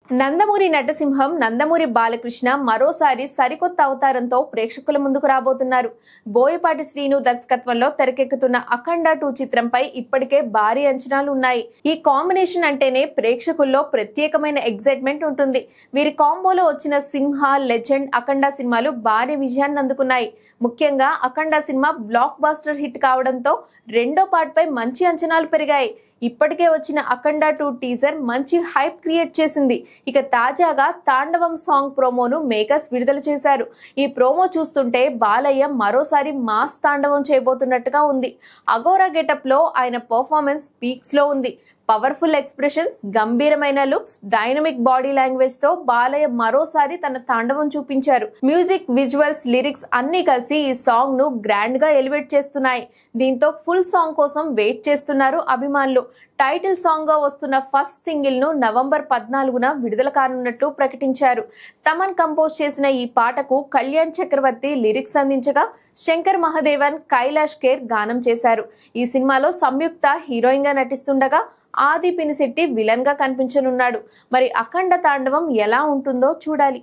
నందమూరి నటసింహం నందమూరి బాలకృష్ణ మరోసారి సరికొత్త అవతారంతో ప్రేక్షకుల ముందుకు రాబోతున్నారు. బోయపాటి శ్రీను దర్శకత్వంలో తెరకెక్కుతున్న అఖండ 2 చిత్రంపై ఇప్పటికే భారీ అంచనాలు ఉన్నాయి. ఈ కాంబినేషన్ అంటేనే ప్రేక్షకుల్లో ప్రత్యేకమైన ఎగ్జైట్మెంట్ ఉంటుంది. వీరి కాంబోలో వచ్చిన సింహ, లెజెండ్, అఖండ సినిమాలు భారీ విజయాన్ని అందుకున్నాయి. ముఖ్యంగా అఖండ సినిమా బ్లాక్ బాస్టర్ హిట్ కావడంతో రెండో పార్ట్ పై మంచి అంచనాలు పెరిగాయి. ఇప్పటికే వచ్చిన అఖండ 2 టీజర్ మంచి హైప్ క్రియేట్ చేసింది. ఇక తాజాగా తాండవం సాంగ్ ప్రోమోను మేకర్స్ విడుదల చేశారు. ఈ ప్రోమో చూస్తుంటే బాలయ్య మరోసారి మాస్ తాండవం చేయబోతున్నట్టుగా ఉంది. అఘోరా గెటప్ లో ఆయన పర్ఫార్మెన్స్ పీక్స్ లో ఉంది. పవర్ఫుల్ ఎక్స్ప్రెషన్స్, గంభీరమైన లుక్స్, డైనమిక్ బాడీ లాంగ్వేజ్ తో బాలయ్య మరోసారి తన తాండవం చూపించారు. మ్యూజిక్, విజువల్స్, లిరిక్స్ అన్ని కలిసి ఈ సాంగ్ ను గ్రాండ్ గా ఎలివేట్ చేస్తున్నాయి. దీంతో ఫుల్ సాంగ్ కోసం వెయిట్ చేస్తున్నారు అభిమానులు. టైటిల్ సాంగ్ గా వస్తున్న ఫస్ట్ సింగిల్ ను నవంబర్ 14న విడుదల కానున్నట్లు ప్రకటించారు. తమన్ కంపోజ్ చేసిన ఈ పాటకు కళ్యాణ్ చక్రవర్తి లిరిక్స్ అందించగా శంకర్ మహదేవన్, కైలాష్ ఖేర్ గానం చేశారు. ఈ సినిమాలో సంయుక్త హీరోయిన్ గా నటిస్తుండగా ఆది పినిశెట్టి విలన్ గా కనిపించనున్నాడు. మరి అఖండ తాండవం ఎలా ఉంటుందో చూడాలి.